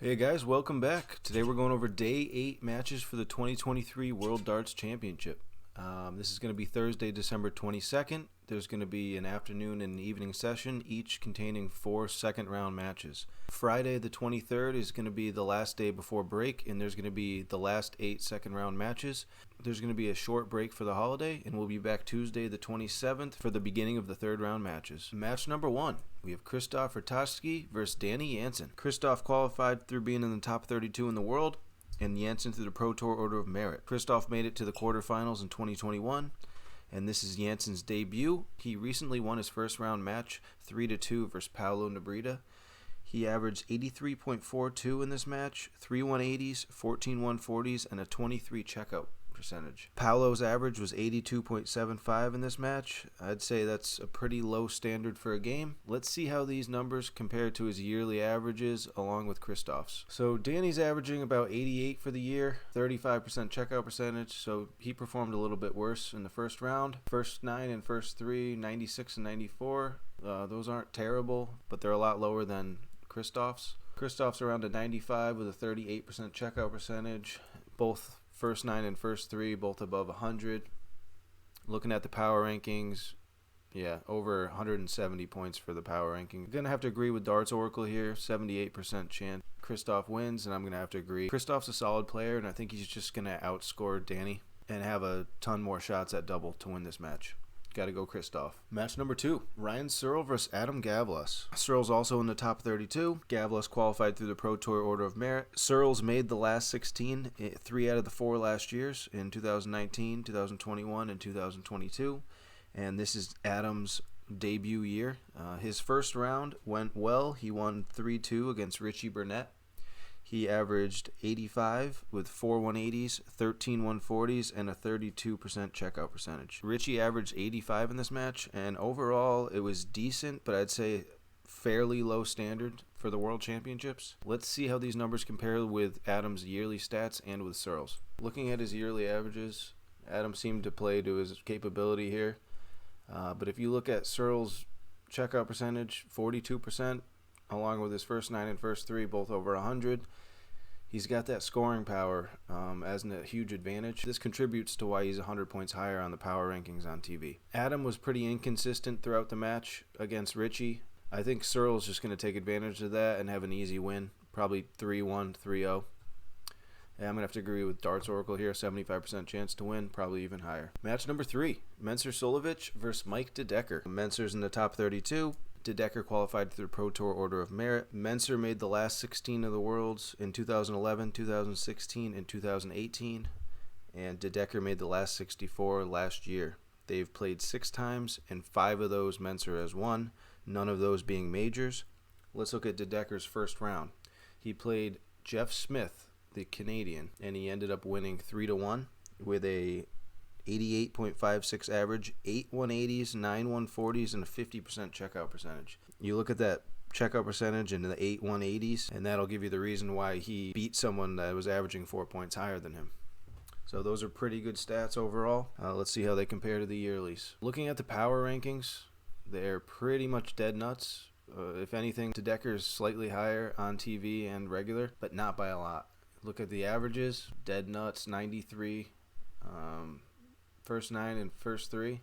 Hey guys, welcome back. Today we're going over day 8 matches for the 2023 World Darts Championship. This is going to be Thursday, December 22nd. There's going to be an afternoon and evening session, each containing 4 second round matches. Friday the 23rd is going to be the last day before break, and there's going to be the last 8 second round matches. There's going to be a short break for the holiday, and we'll be back Tuesday the 27th for the beginning of the third round matches. Match number 1, we have Krzysztof RATAJSKI versus Danny Jansen. Krzysztof qualified through being in the top 32 in the world, and Jansen through the Pro Tour Order of Merit. Krzysztof made it to the quarterfinals in 2021, and this is Jansen's debut. He recently won his first round match 3-2 versus Paolo Nebreda. He averaged 83.42 in this match, 3 180s, 14 140s, and a 23 checkout percentage. Paolo's average was 82.75 in this match. I'd say that's a pretty low standard for a game. Let's see how these numbers compare to his yearly averages along with Krzysztof's. So Danny's averaging about 88 for the year, 35% checkout percentage, so he performed a little bit worse in the first round. First 9 and first 3, 96 and 94. Those aren't terrible, but they're a lot lower than Krzysztof's. Krzysztof's around a 95 with a 38% checkout percentage. Both first 9 and first 3, both above 100. Looking at the power rankings, yeah, over 170 points for the power ranking. I'm going to have to agree with Darts Oracle here, 78% chance Krzysztof wins, and I'm going to have to agree. Krzysztof's a solid player, and I think he's just going to outscore Danny and have a ton more shots at double to win this match. Got to go Krzysztof. Match number 2, Ryan Searle versus Adam Gawlas. Searle's also in the top 32. Gawlas qualified through the Pro Tour Order of Merit. Searle's made the last 16, 3 out of the 4 last years in 2019, 2021, and 2022. And this is Adam's debut year. His first round went well. He won 3-2 against Richie Burnett. He averaged 85 with 4 180s, 13 140s, and a 32% checkout percentage. Richie averaged 85 in this match, and overall it was decent, but I'd say fairly low standard for the World Championships. Let's see how these numbers compare with Adam's yearly stats and with Searle's. Looking at his yearly averages, Adam seemed to play to his capability here, but if you look at Searle's checkout percentage, 42%, along with his first 9 and first 3, both over 100. He's got that scoring power as a huge advantage. This contributes to why he's 100 points higher on the power rankings on TV. Adam was pretty inconsistent throughout the match against Richie. I think Searle's just going to take advantage of that and have an easy win, probably 3-1, 3-0. And I'm going to have to agree with Darts Oracle here, 75% chance to win, probably even higher. Match number 3, Mensur Suljovic versus Mike De Decker. Mensur's in the top 32. De Decker qualified through the Pro Tour Order of Merit. Mensur made the last 16 of the Worlds in 2011, 2016, and 2018. And De Decker made the last 64 last year. They've played 6 times, and 5 of those Mensur has won, none of those being majors. Let's look at De Decker's first round. He played Jeff Smith, the Canadian, and he ended up winning 3-1 with a 88.56 average, 8 180s, 9 140s, and a 50% checkout percentage. You look at that checkout percentage and the 8 180s, and that'll give you the reason why he beat someone that was averaging 4 points higher than him. So those are pretty good stats overall. Let's see how they compare to the yearlies. Looking at the power rankings, they're pretty much dead nuts. If anything, De Decker is slightly higher on TV and regular, but not by a lot. Look at the averages, dead nuts, 93. First 9 and first 3,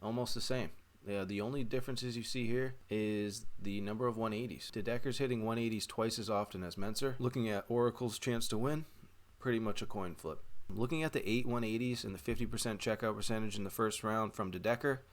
almost the same. The only differences you see here is the number of 180s. De Decker's hitting 180s twice as often as Mensur. Looking at Oracle's chance to win, pretty much a coin flip. Looking at the 8 180s and the 50% checkout percentage in the first round from De Decker,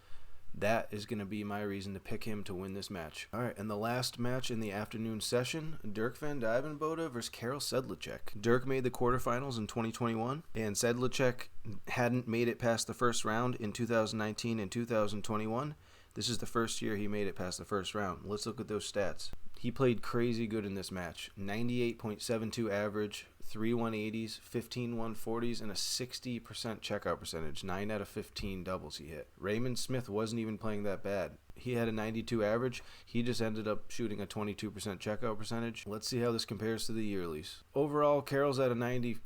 that is going to be my reason to pick him to win this match. All right, and the last match in the afternoon session, DUIJVENBODE versus Karel SEDLACEK. Dirk made the quarterfinals in 2021, and SEDLACEK hadn't made it past the first round in 2019 and 2021. This is the first year he made it past the first round. Let's look at those stats. He played crazy good in this match. 98.72 average, 3 180s, 15 140s, and a 60% checkout percentage. 9 out of 15 doubles he hit. Raymond Smith wasn't even playing that bad. He had a 92 average. He just ended up shooting a 22% checkout percentage. Let's see how this compares to the yearlies. Overall, Karel's at a 90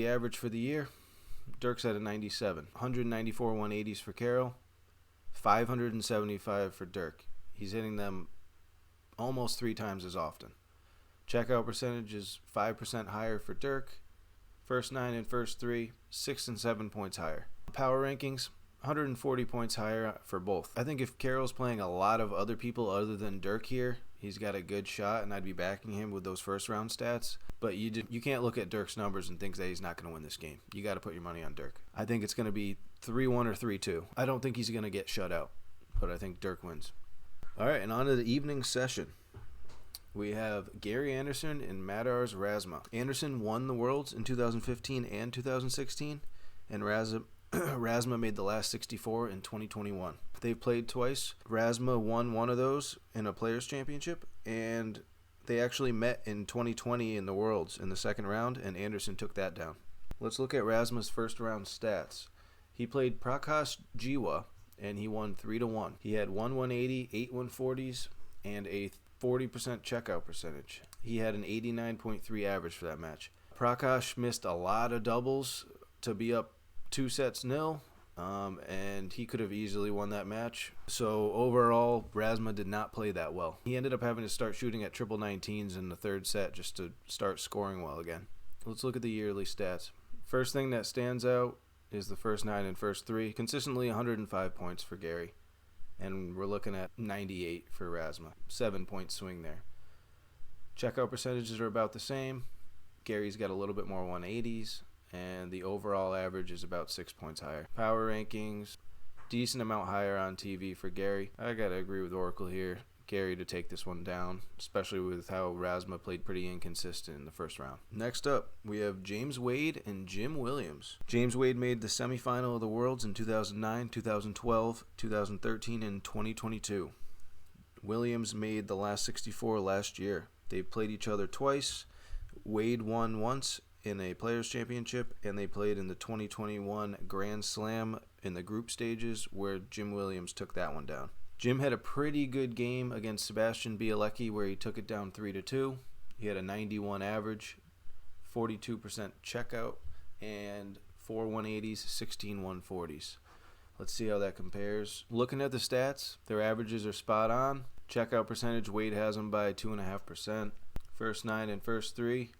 average for the year. Dirk's at a 97. 194 180s for Karel. 575 for Dirk. He's hitting them almost 3 times as often. Checkout percentage is 5% higher for Dirk. First 9 and first 3, 6 and 7 points higher. Power rankings, 140 points higher for both. I think if Carroll's playing a lot of other people other than Dirk here, he's got a good shot, and I'd be backing him with those first round stats. But you can't look at Dirk's numbers and think that he's not going to win this game. You got to put your money on Dirk. I think it's going to be 3-1 or 3-2. I don't think he's going to get shut out, but I think Dirk wins. All right, and on to the evening session. We have Gary Anderson and Madar's RAZMA. Anderson won the Worlds in 2015 and 2016, and RAZMA made the last 64 in 2021. They've played twice. RAZMA won one of those in a Players' Championship, and they actually met in 2020 in the Worlds in the second round, and Anderson took that down. Let's look at RAZMA's first round stats. He played Prakash Jiwa, and he won 3-1. He had 1 180, 8 140s, and a 40% checkout percentage. He had an 89.3 average for that match. Prakash missed a lot of doubles to be up 2-0, and he could have easily won that match. So overall, RAZMA did not play that well. He ended up having to start shooting at triple 19s in the third set just to start scoring well again. Let's look at the yearly stats. First thing that stands out is the first 9 and first 3. Consistently 105 points for Gary. And we're looking at 98 for RAZMA. 7-point swing there. Checkout percentages are about the same. Gary's got a little bit more 180s, and the overall average is about 6 points higher. Power rankings, decent amount higher on TV for Gary. I gotta agree with Oracle here. Gary to take this one down, especially with how RAZMA played pretty inconsistent in the first round. Next up, we have James Wade and Jim Williams. James Wade made the semifinal of the Worlds in 2009, 2012, 2013, and 2022. Williams made the last 64 last year. They've played each other twice. Wade won once in a Players' Championship, and they played in the 2021 Grand Slam in the group stages, where Jim Williams took that one down. Jim had a pretty good game against Sebastian Bielecki, where he took it down 3-2. He had a 91 average, 42% checkout, and 4 180s, 16 140s. Let's see how that compares. Looking at the stats, their averages are spot on. Checkout percentage, Wade has them by 2.5%. First 9 and first 3,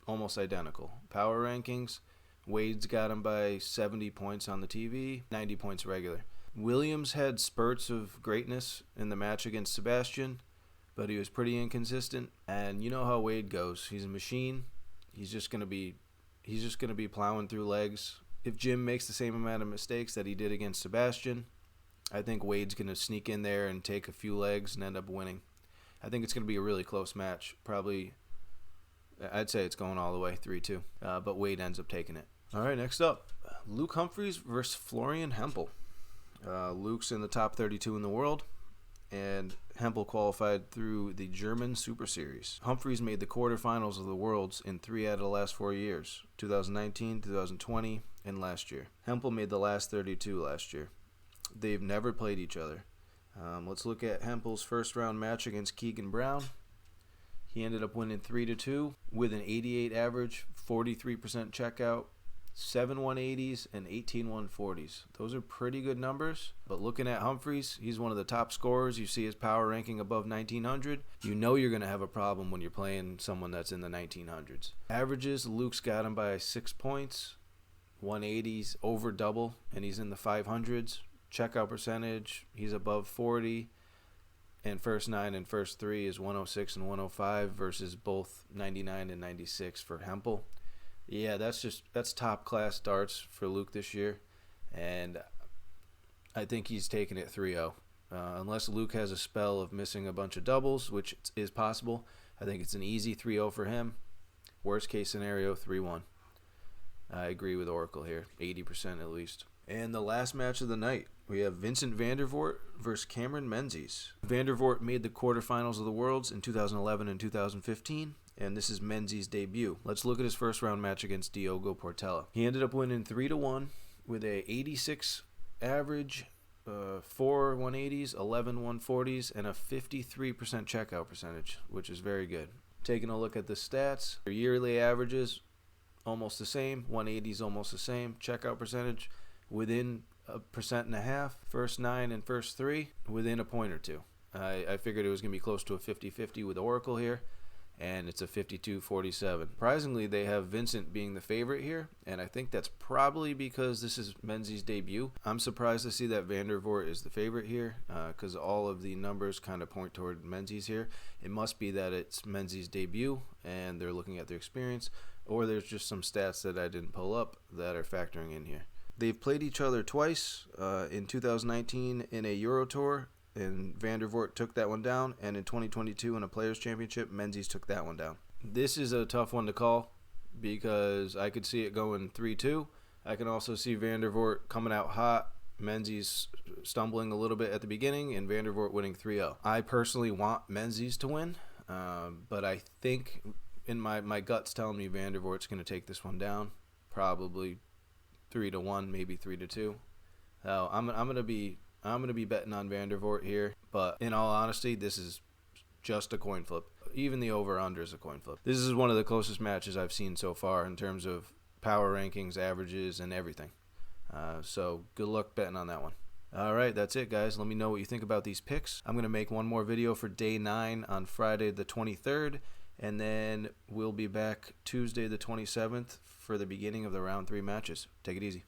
almost identical. Power rankings, Wade's got him by 70 points on the TV, 90 points regular. Williams had spurts of greatness in the match against Sebastian, but he was pretty inconsistent. And you know how Wade goes. He's a machine. He's just gonna be plowing through legs. If Jim makes the same amount of mistakes that he did against Sebastian, I think Wade's gonna sneak in there and take a few legs and end up winning. I think it's gonna be a really close match. Probably, I'd say it's going all the way 3-2, but Wade ends up taking it. All right, next up, Luke Humphries versus Florian Hempel. Luke's in the top 32 in the world, and Hempel qualified through the German Super Series. Humphries made the quarterfinals of the Worlds in 3 out of the last 4 years, 2019, 2020, and last year. Hempel made the last 32 last year. They've never played each other. Let's look at Hempel's first round match against Keegan Brown. He ended up winning 3-2 with an 88 average, 43% checkout, 7 180s, and 18 140s. Those are pretty good numbers, but looking at Humphries, he's one of the top scorers. You see his power ranking above 1900. You know you're going to have a problem when you're playing someone that's in the 1900s. Averages, Luke's got him by 6 points, 180s over double, and he's in the 500s. Checkout percentage, he's above 40, and first 9 and first 3 is 106 and 105 versus both 99 and 96 for Hempel. Yeah, that's top class darts for Luke this year, and I think he's taking it 3-0. Unless Luke has a spell of missing a bunch of doubles, which is possible, I think it's an easy 3-0 for him. Worst case scenario, 3-1. I agree with Oracle here, 80% at least. And the last match of the night, we have Vincent van der Voort versus Cameron Menzies. Van der Voort made the quarterfinals of the Worlds in 2011 and 2015. And this is Menzies' debut. Let's look at his first round match against Diogo Portela. He ended up winning 3-1 with a 86 average, 4 180s, 11 140s, and a 53% checkout percentage, which is very good. Taking a look at the stats, their yearly averages, almost the same. 180s almost the same. Checkout percentage within 1.5%. First 9 and first 3 within a point or two. I figured it was going to be close to a 50-50 with Oracle here. and it's a 52-47. Surprisingly, they have Vincent being the favorite here, and I think that's probably because this is Menzies' debut. I'm surprised to see that Van der Voort is the favorite here, because all of the numbers kind of point toward Menzies here. It must be that it's Menzies' debut, and they're looking at their experience, or there's just some stats that I didn't pull up that are factoring in here. They've played each other twice, in 2019 in a Euro Tour, and Van der Voort took that one down, and in 2022 in a Players' Championship, Menzies took that one down. This is a tough one to call because I could see it going 3-2. I can also see Van der Voort coming out hot, Menzies stumbling a little bit at the beginning, and Van der Voort winning 3-0. I personally want Menzies to win, but I think in my gut's telling me Van der Voort's going to take this one down, probably 3-1, maybe 3-2. So I'm gonna be betting on Van der Voort here, but in all honesty, this is just a coin flip. Even the over/under is a coin flip. This is one of the closest matches I've seen so far in terms of power rankings, averages, and everything. So good luck betting on that one. All right, that's it, guys. Let me know what you think about these picks. I'm gonna make one more video for day 9 on Friday the 23rd, and then we'll be back Tuesday the 27th for the beginning of the round 3 matches. Take it easy.